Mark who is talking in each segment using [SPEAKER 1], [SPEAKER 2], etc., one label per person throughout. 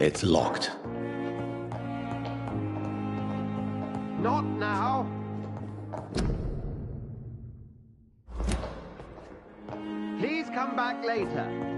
[SPEAKER 1] It's locked.
[SPEAKER 2] Not now. Please come back later.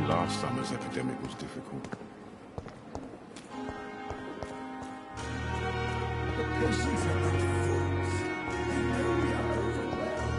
[SPEAKER 3] Last summer's epidemic was difficult.
[SPEAKER 4] The patients are like fools. They know we are overwhelmed.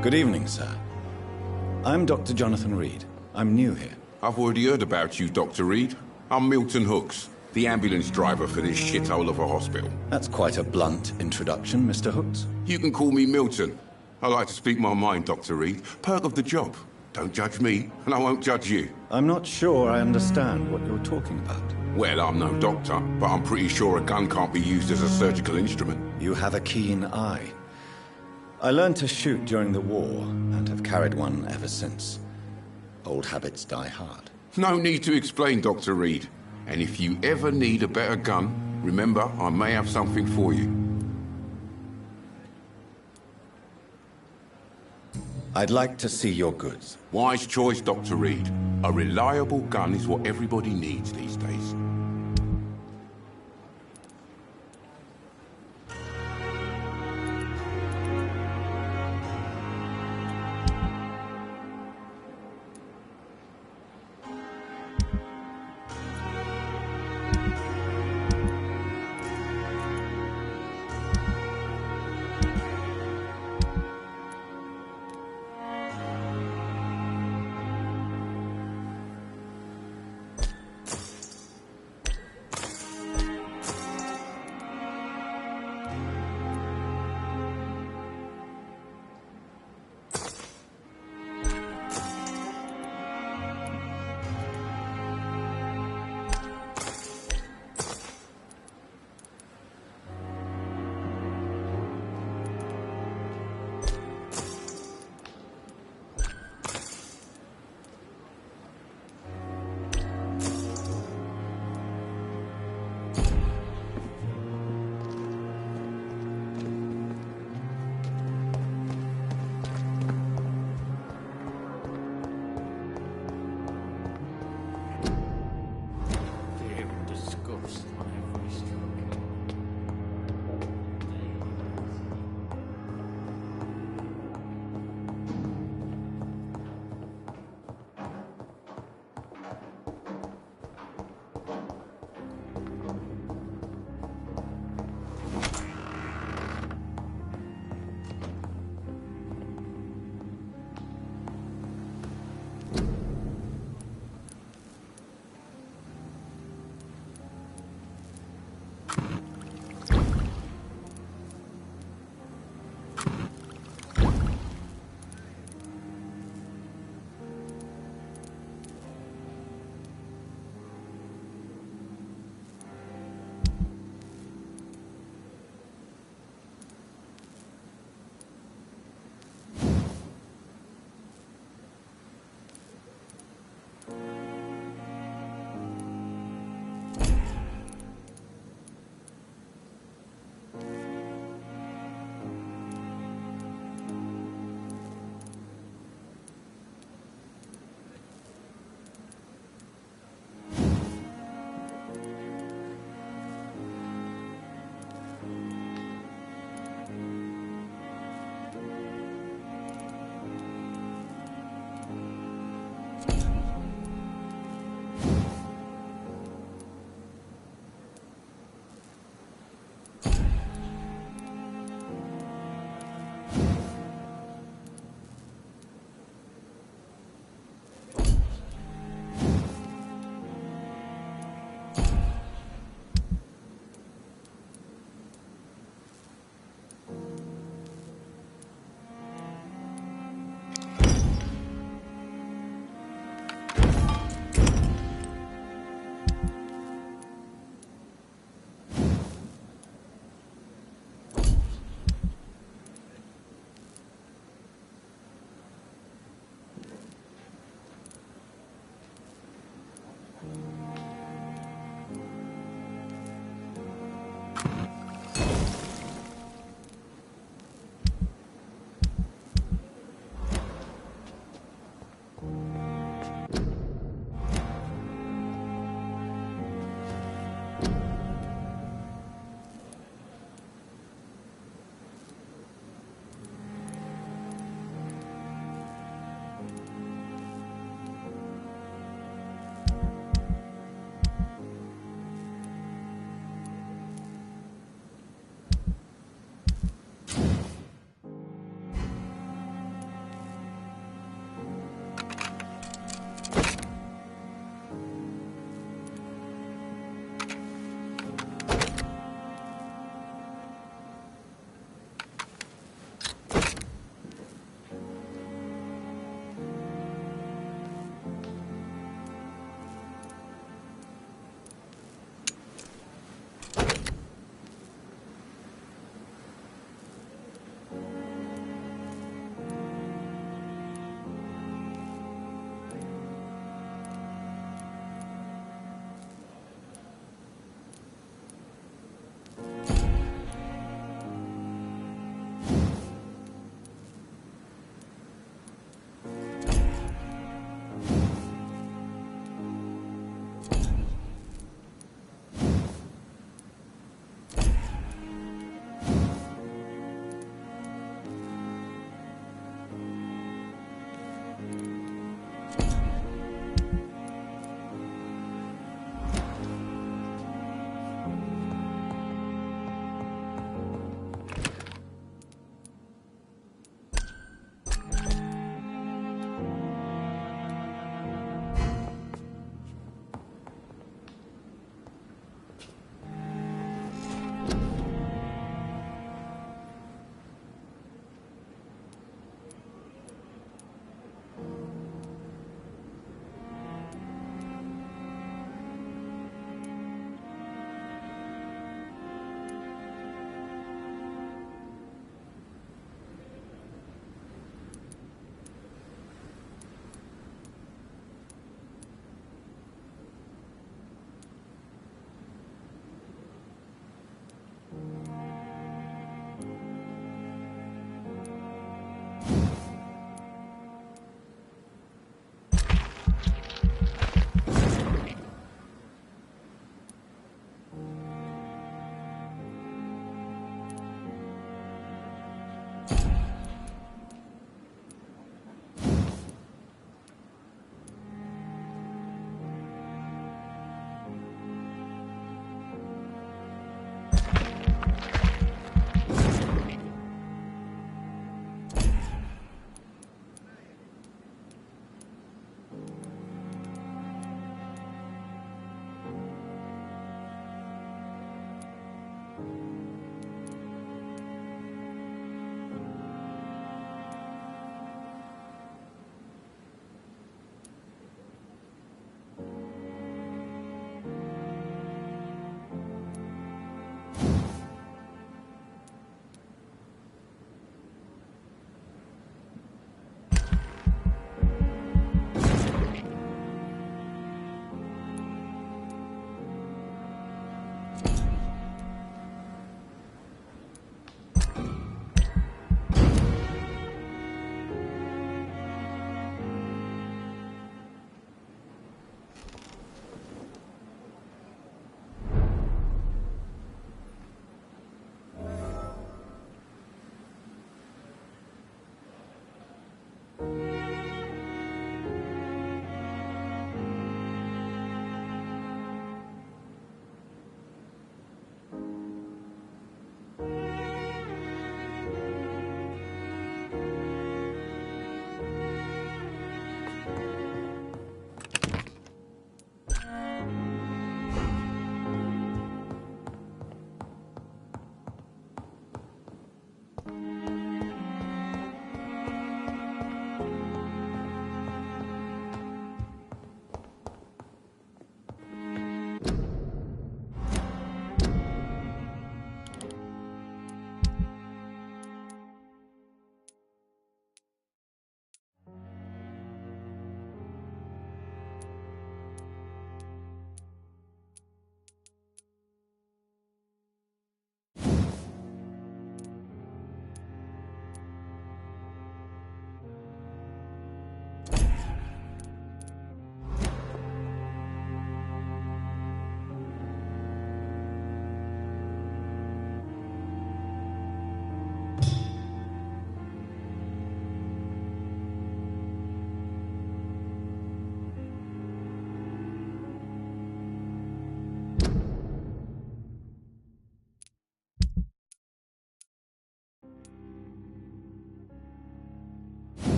[SPEAKER 1] Good evening, sir. I'm Dr. Jonathan Reed. I'm new here.
[SPEAKER 3] I've already heard about you, Dr. Reed. I'm Milton Hooks, the ambulance driver for this shithole of a hospital.
[SPEAKER 1] That's quite a blunt introduction, Mr. Hooks.
[SPEAKER 3] You can call me Milton. I like to speak my mind, Dr. Reed. Perk of the job. Don't judge me, and I won't judge you.
[SPEAKER 1] I'm not sure I understand what you're talking about.
[SPEAKER 3] Well, I'm no doctor, but I'm pretty sure a gun can't be used as a surgical instrument.
[SPEAKER 1] You have a keen eye. I learned to shoot during the war, and have carried one ever since. Old habits die hard.
[SPEAKER 3] No need to explain, Dr. Reed. And if you ever need a better gun, remember, I may have something for you.
[SPEAKER 1] I'd like to see your goods.
[SPEAKER 3] Wise choice, Dr. Reed. A reliable gun is what everybody needs these days.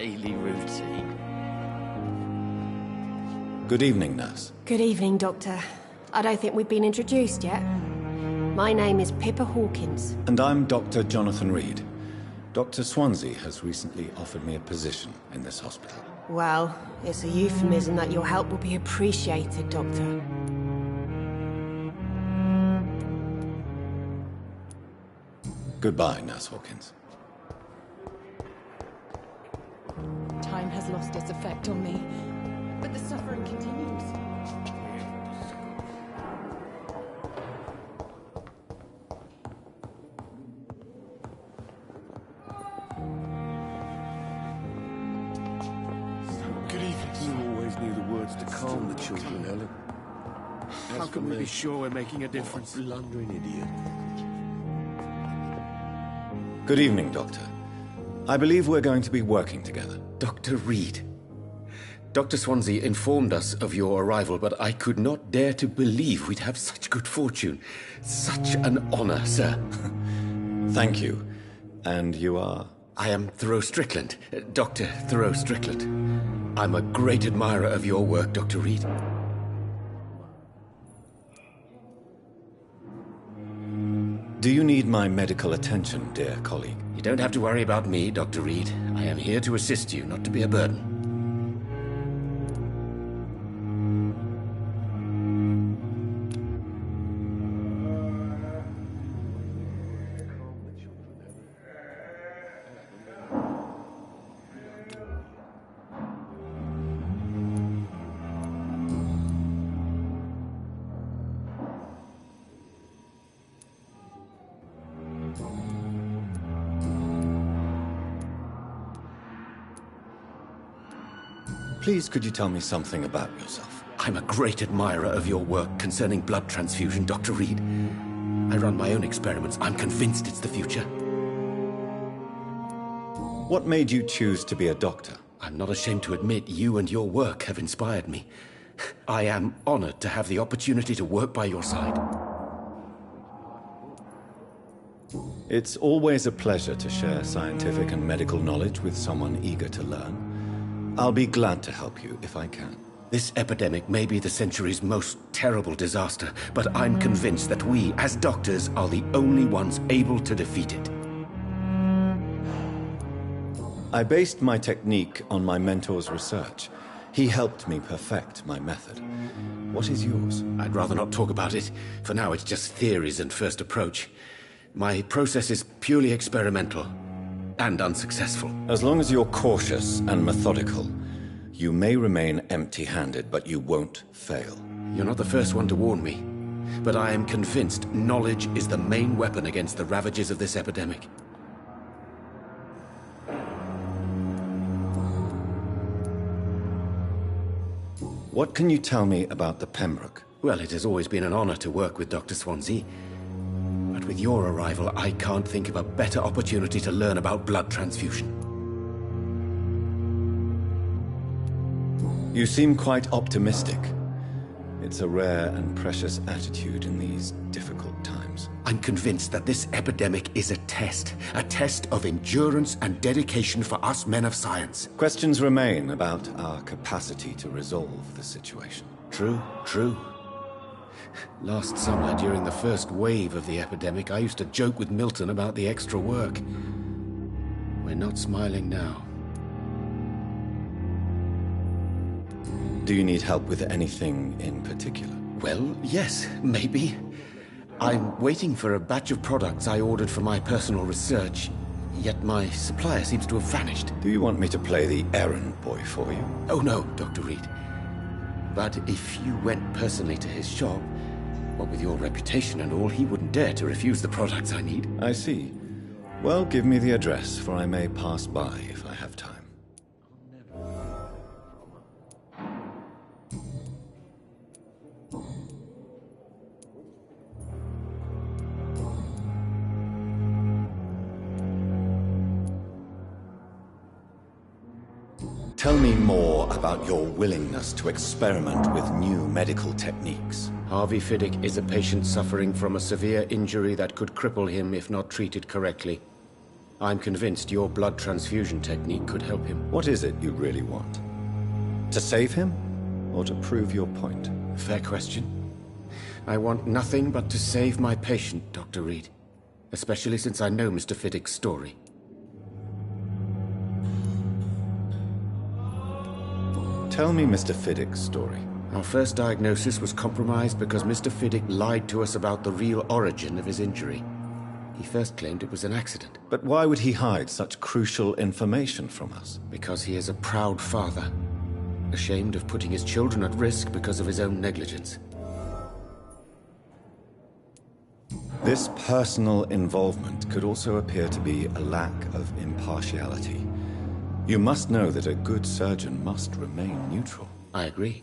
[SPEAKER 5] daily routine.
[SPEAKER 1] Good evening, nurse.
[SPEAKER 6] Good evening, Doctor. I don't think we've been introduced yet. My name is Pippa Hawkins.
[SPEAKER 1] And I'm Dr. Jonathan Reed. Dr. Swansea has recently offered me a position in this hospital.
[SPEAKER 6] Well, it's a euphemism that your help will be appreciated, Doctor.
[SPEAKER 1] Goodbye, Nurse Hawkins.
[SPEAKER 7] Time has lost its effect on me, but the suffering continues.
[SPEAKER 8] Good evening. You always knew the words to calm the children, Ellen.
[SPEAKER 9] How can we be sure we're making a difference?
[SPEAKER 8] Blundering idiot.
[SPEAKER 1] Good evening, Doctor. I believe we're going to be working together.
[SPEAKER 10] Dr. Reed. Dr. Swansea informed us of your arrival, but I could not dare to believe we'd have such good fortune. Such an honor, sir.
[SPEAKER 1] Thank you. And you are?
[SPEAKER 10] I am Thoreau Strickland, Dr. Thoreau Strickland. I'm a great admirer of your work, Dr. Reed.
[SPEAKER 1] Do you need my medical attention, dear colleague?
[SPEAKER 10] You don't have to worry about me, Dr. Reed. I am here to assist you, not to be a burden.
[SPEAKER 1] Please, could you tell me something about yourself?
[SPEAKER 10] I'm a great admirer of your work concerning blood transfusion, Dr. Reed. I run my own experiments. I'm convinced it's the future.
[SPEAKER 1] What made you choose to be a doctor?
[SPEAKER 10] I'm not ashamed to admit you and your work have inspired me. I am honored to have the opportunity to work by your side.
[SPEAKER 1] It's always a pleasure to share scientific and medical knowledge with someone eager to learn. I'll be glad to help you if I can.
[SPEAKER 10] This epidemic may be the century's most terrible disaster, but I'm convinced that we, as doctors, are the only ones able to defeat it.
[SPEAKER 1] I based my technique on my mentor's research. He helped me perfect my method. What is yours?
[SPEAKER 10] I'd rather not talk about it. For now, it's just theories and first approach. My process is purely experimental and unsuccessful.
[SPEAKER 1] As long as you're cautious and methodical, you may remain empty-handed, but you won't fail.
[SPEAKER 10] You're not the first one to warn me, but I am convinced knowledge is the main weapon against the ravages of this epidemic.
[SPEAKER 1] What can you tell me about the Pembroke?
[SPEAKER 10] Well, it has always been an honor to work with Dr. Swansea. But with your arrival, I can't think of a better opportunity to learn about blood transfusion.
[SPEAKER 1] You seem quite optimistic. It's a rare and precious attitude in these difficult times.
[SPEAKER 10] I'm convinced that this epidemic is a test of endurance and dedication for us men of science.
[SPEAKER 1] Questions remain about our capacity to resolve the situation.
[SPEAKER 10] True. Last summer, during the first wave of the epidemic, I used to joke with Milton about the extra work. We're not smiling now.
[SPEAKER 1] Do you need help with anything in particular?
[SPEAKER 10] Well, yes, maybe. I'm waiting for a batch of products I ordered for my personal research, yet my supplier seems to have vanished.
[SPEAKER 1] Do you want me to play the errand boy for you?
[SPEAKER 10] Oh no, Dr. Reed. But if you went personally to his shop, what with your reputation and all, he wouldn't dare to refuse the products I need.
[SPEAKER 1] I see. Well, give me the address, for I may pass by if I have time. Tell me more about your willingness to experiment with new medical techniques.
[SPEAKER 10] Harvey Fiddick is a patient suffering from a severe injury that could cripple him if not treated correctly. I'm convinced your blood transfusion technique could help him.
[SPEAKER 1] What is it you really want? To save him, or to prove your point?
[SPEAKER 10] Fair question. I want nothing but to save my patient, Dr. Reed. Especially since I know Mr. Fiddick's story.
[SPEAKER 1] Tell me Mr. Fiddick's story.
[SPEAKER 10] Our first diagnosis was compromised because Mr. Fiddick lied to us about the real origin of his injury. He first claimed it was an accident.
[SPEAKER 1] But why would he hide such crucial information from us?
[SPEAKER 10] Because he is a proud father, ashamed of putting his children at risk because of his own negligence.
[SPEAKER 1] This personal involvement could also appear to be a lack of impartiality. You must know that a good surgeon must remain neutral.
[SPEAKER 10] I agree.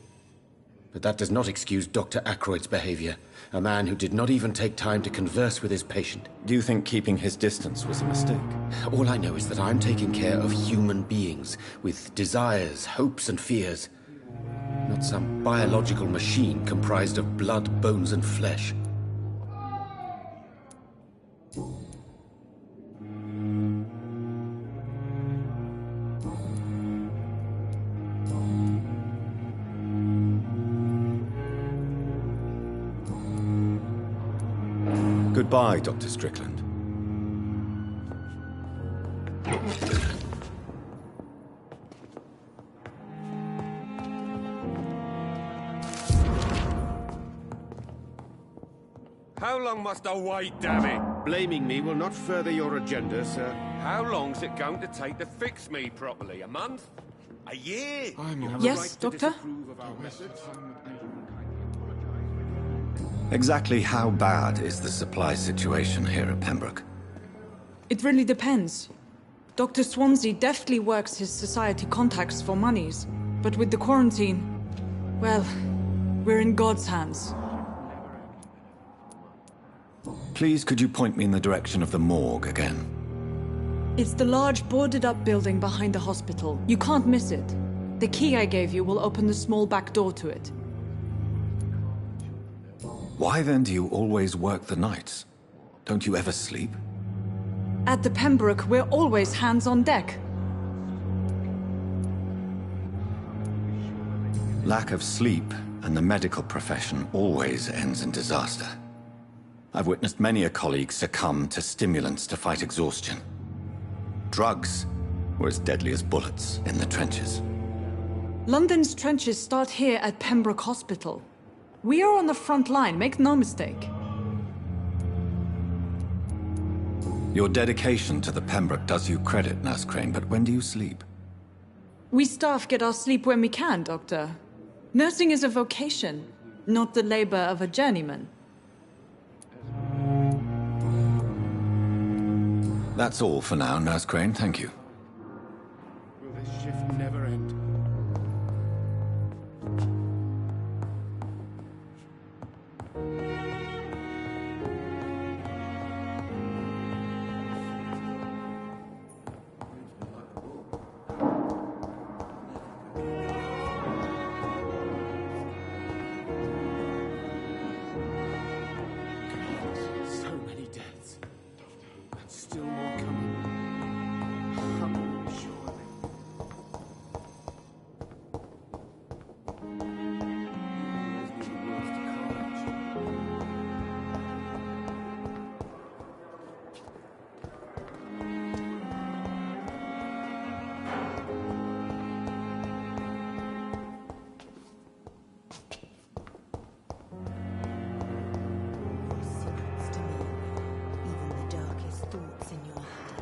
[SPEAKER 10] But that does not excuse Dr. Ackroyd's behavior, a man who did not even take time to converse with his patient.
[SPEAKER 1] Do you think keeping his distance was a mistake?
[SPEAKER 10] All I know is that I'm taking care of human beings with desires, hopes, and fears. Not some biological machine comprised of blood, bones, and flesh.
[SPEAKER 1] Goodbye, Dr. Strickland.
[SPEAKER 8] How long must I wait, damn it?
[SPEAKER 9] Blaming me will not further your agenda, sir.
[SPEAKER 8] How long's it going to take to fix me properly? A month? A year?
[SPEAKER 7] Yes, Doctor?
[SPEAKER 1] Exactly how bad is the supply situation here at Pembroke?
[SPEAKER 7] It really depends. Dr. Swansea deftly works his society contacts for monies. But with the quarantine, well, we're in God's hands.
[SPEAKER 1] Please, could you point me in the direction of the morgue again?
[SPEAKER 7] It's the large boarded-up building behind the hospital. You can't miss it. The key I gave you will open the small back door to it.
[SPEAKER 1] Why then do you always work the nights? Don't you ever sleep?
[SPEAKER 7] At the Pembroke, we're always hands on deck.
[SPEAKER 1] Lack of sleep and the medical profession always ends in disaster. I've witnessed many a colleague succumb to stimulants to fight exhaustion. Drugs were as deadly as bullets in the trenches.
[SPEAKER 7] London's trenches start here at Pembroke Hospital. We are on the front line, make no mistake.
[SPEAKER 1] Your dedication to the Pembroke does you credit, Nurse Crane, but when do you sleep?
[SPEAKER 7] We staff get our sleep when we can, Doctor. Nursing is a vocation, not the labor of a journeyman.
[SPEAKER 1] That's all for now, Nurse Crane, thank you.
[SPEAKER 9] Will this shift never end? So many deaths. And still more coming. Surely. Always be the worst carnage.
[SPEAKER 11] Secrets to me, even the darkest thoughts in your head.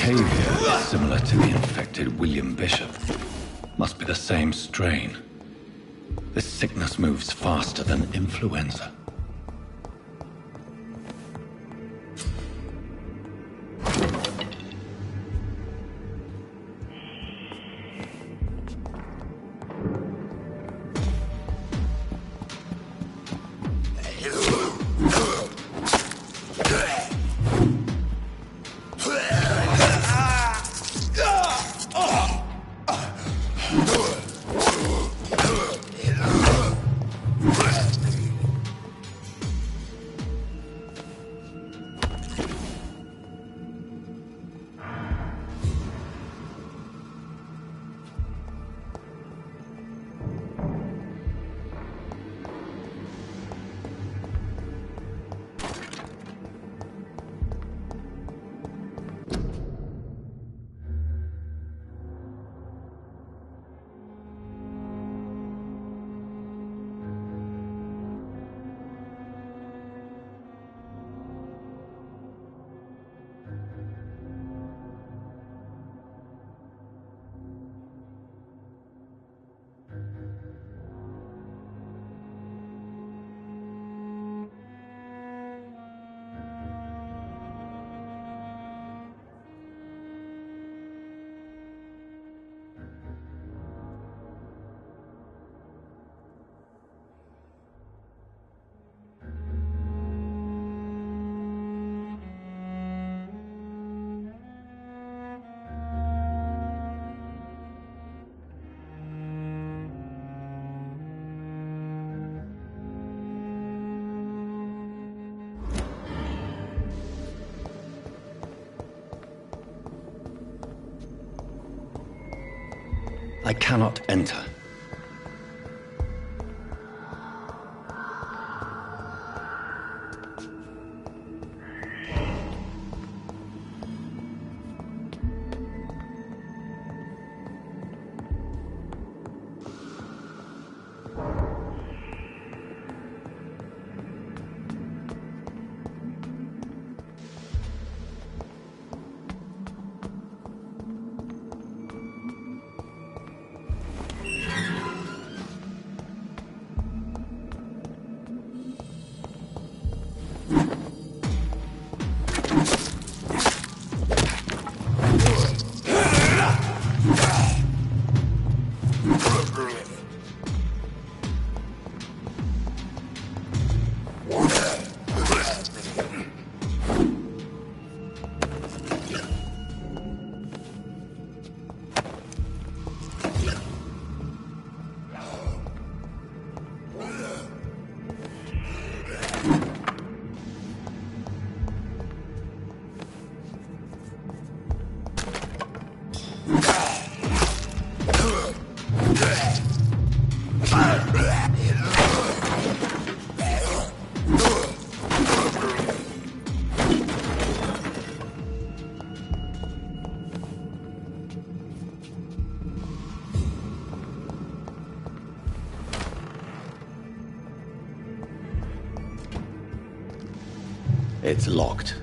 [SPEAKER 1] Behavior is similar to the infected William Bishop. Must be the same strain. This sickness moves faster than influenza. I cannot enter. It's locked.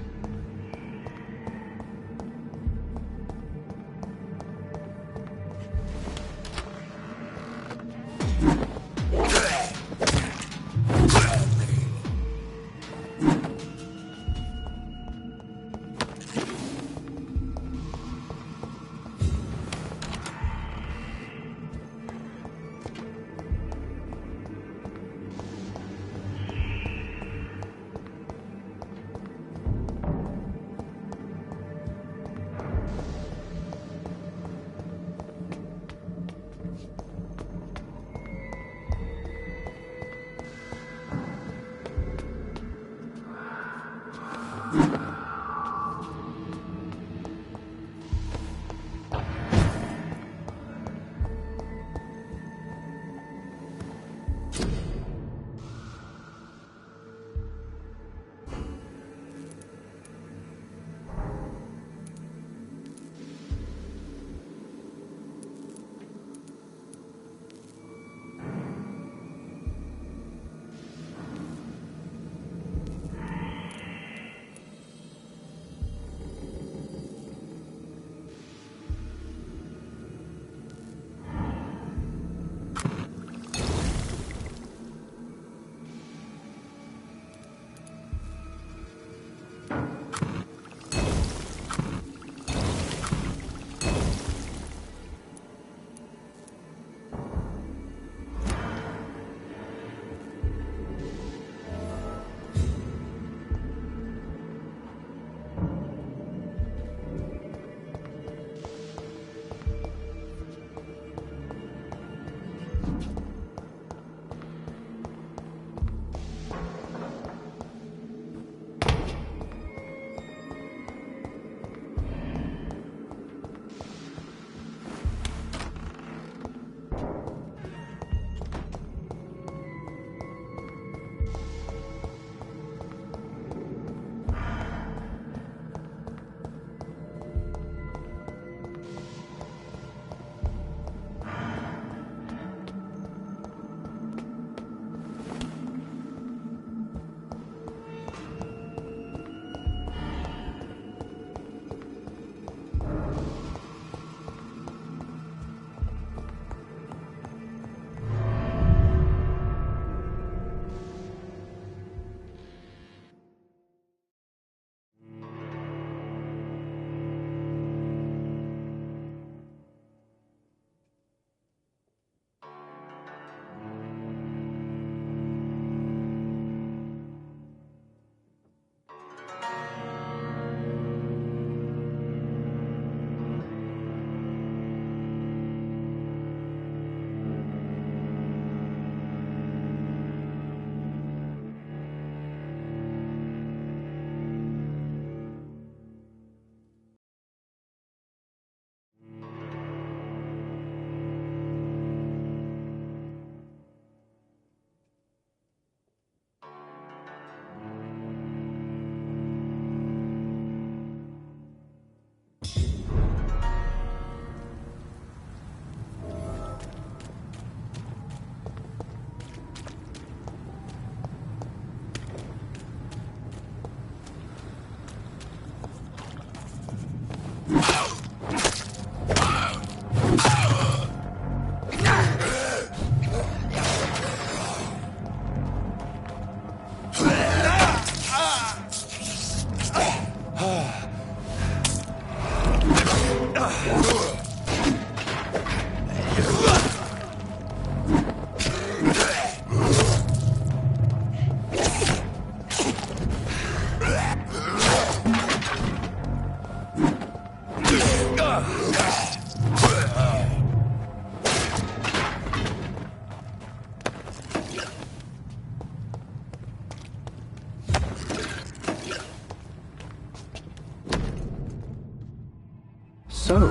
[SPEAKER 1] So,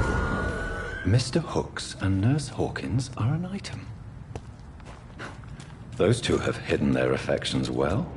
[SPEAKER 1] Mr. Hooks and Nurse Hawkins are an item. Those two have hidden their affections well.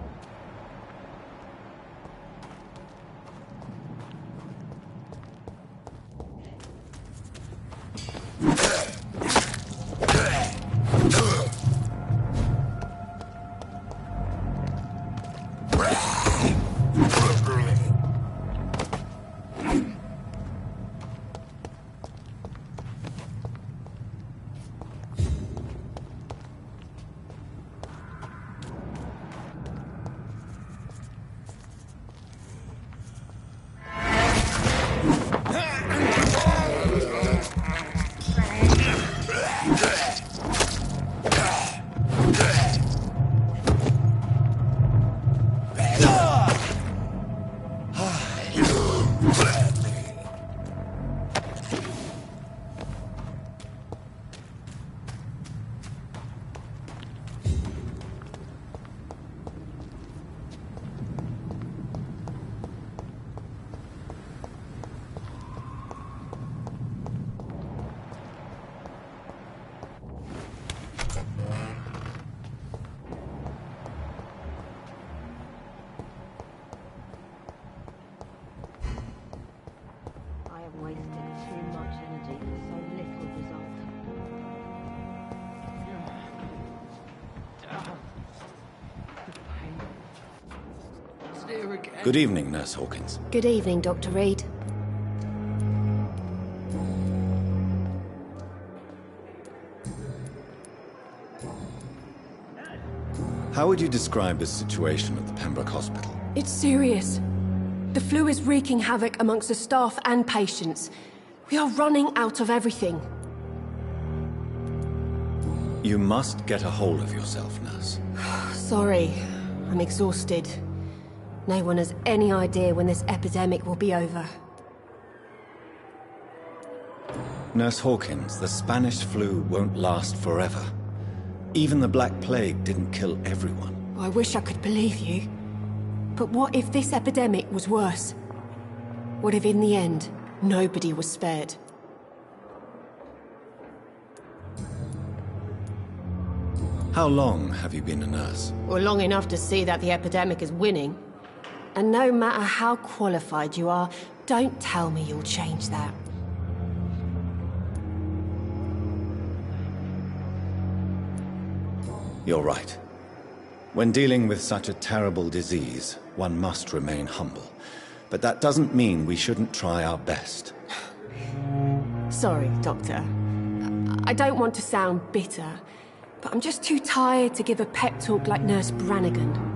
[SPEAKER 1] Good evening, Nurse Hawkins.
[SPEAKER 6] Good evening, Dr. Reed.
[SPEAKER 1] How would you describe the situation at the Pembroke Hospital?
[SPEAKER 6] It's serious. The flu is wreaking havoc amongst the staff and patients. We are running out of everything.
[SPEAKER 1] You must get a hold of yourself, Nurse.
[SPEAKER 6] Sorry, I'm exhausted. No one has any idea when this epidemic will be over.
[SPEAKER 1] Nurse Hawkins, the Spanish flu won't last forever. Even the Black Plague didn't kill everyone.
[SPEAKER 6] I wish I could believe you. But what if this epidemic was worse? What if in the end, nobody was spared?
[SPEAKER 1] How long have you been a nurse?
[SPEAKER 6] Well, long enough to see that the epidemic is winning. And no matter how qualified you are, don't tell me you'll change that.
[SPEAKER 1] You're right. When dealing with such a terrible disease, one must remain humble. But that doesn't mean we shouldn't try our best.
[SPEAKER 6] Sorry, Doctor. I don't want to sound bitter, but I'm just too tired to give a pep talk like Nurse Brannigan.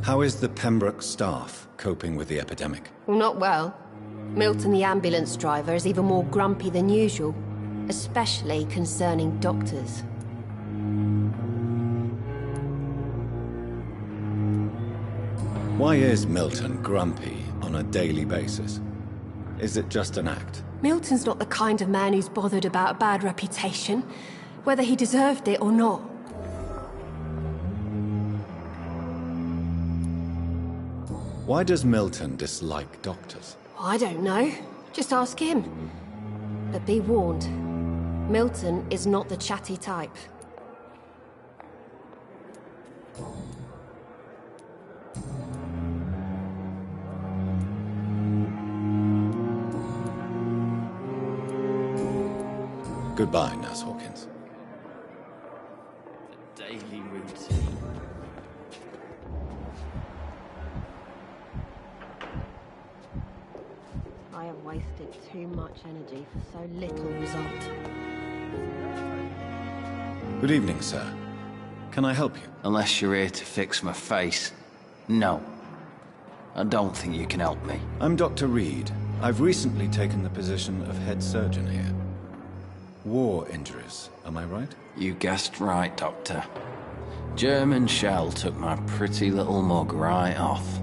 [SPEAKER 1] How is the Pembroke staff coping with the epidemic?
[SPEAKER 6] Well, not well. Milton, the ambulance driver, is even more grumpy than usual, especially concerning doctors.
[SPEAKER 1] Why is Milton grumpy on a daily basis? Is it just an act?
[SPEAKER 6] Milton's not the kind of man who's bothered about a bad reputation, whether he deserved it or not.
[SPEAKER 1] Why does Milton dislike doctors?
[SPEAKER 6] I don't know. Just ask him. But be warned, Milton is not the chatty type.
[SPEAKER 1] Goodbye, Nurse Hawkins.
[SPEAKER 5] The daily routine.
[SPEAKER 6] I have wasted too much energy for so little result.
[SPEAKER 1] Good evening, sir. Can I help you?
[SPEAKER 5] Unless you're here to fix my face. No. I don't think you can help me.
[SPEAKER 1] I'm Dr. Reed. I've recently taken the position of head surgeon here. War injuries, am I right?
[SPEAKER 5] You guessed right, Doctor. German shell took my pretty little mug right off.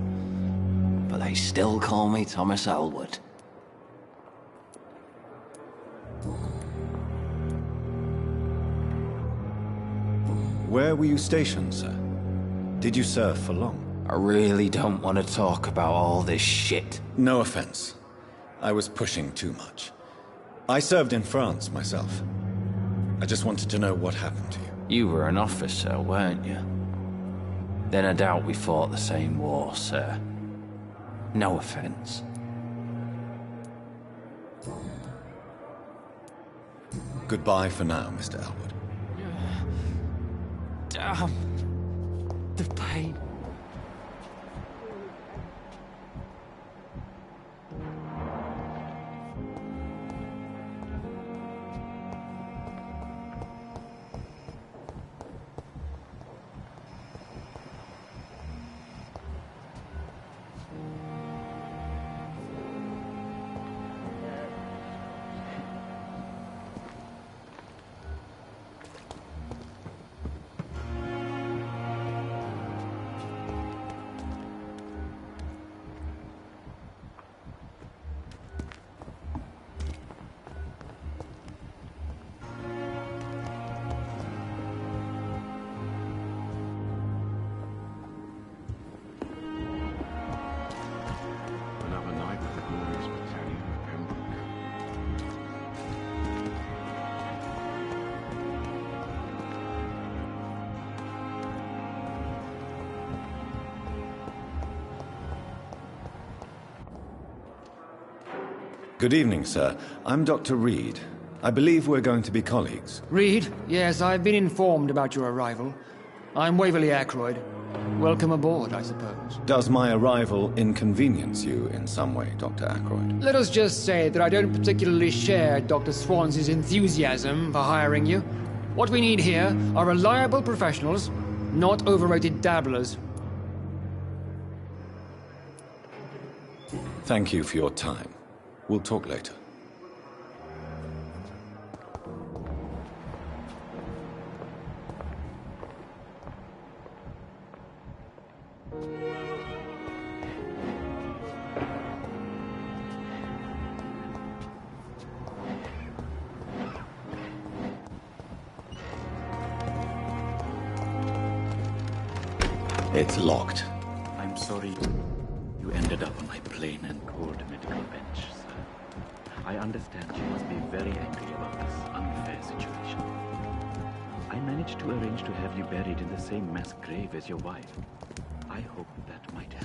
[SPEAKER 5] But they still call me Thomas Elwood.
[SPEAKER 1] Where were you stationed, sir? Did you serve for long?
[SPEAKER 5] I really don't want to talk about all this shit.
[SPEAKER 1] No offense. I was pushing too much. I served in France myself. I just wanted to know what happened to you.
[SPEAKER 5] You were an officer, weren't you? Then I doubt we fought the same war, sir. No offense.
[SPEAKER 1] Goodbye for now, Mr. Elwood.
[SPEAKER 5] Damn. The pain.
[SPEAKER 3] Another night with the glorious battalion of Vampyr.
[SPEAKER 1] Good evening, sir. I'm Dr. Reed. I believe we're going to be colleagues.
[SPEAKER 11] Reed? Yes, I've been informed about your arrival. I'm Waverly Ackroyd. Welcome aboard, I suppose.
[SPEAKER 1] Does my arrival inconvenience you in some way, Dr. Ackroyd?
[SPEAKER 11] Let us just say that I don't particularly share Dr. Swans's enthusiasm for hiring you. What we need here are reliable professionals, not overrated dabblers.
[SPEAKER 1] Thank you for your time. We'll talk later. It's locked.
[SPEAKER 12] I'm sorry you ended up on my plain and cold medical bench, sir. I understand you must be very angry about this unfair situation. I managed to arrange to have you buried in the same mass grave as your wife. I hope that might help.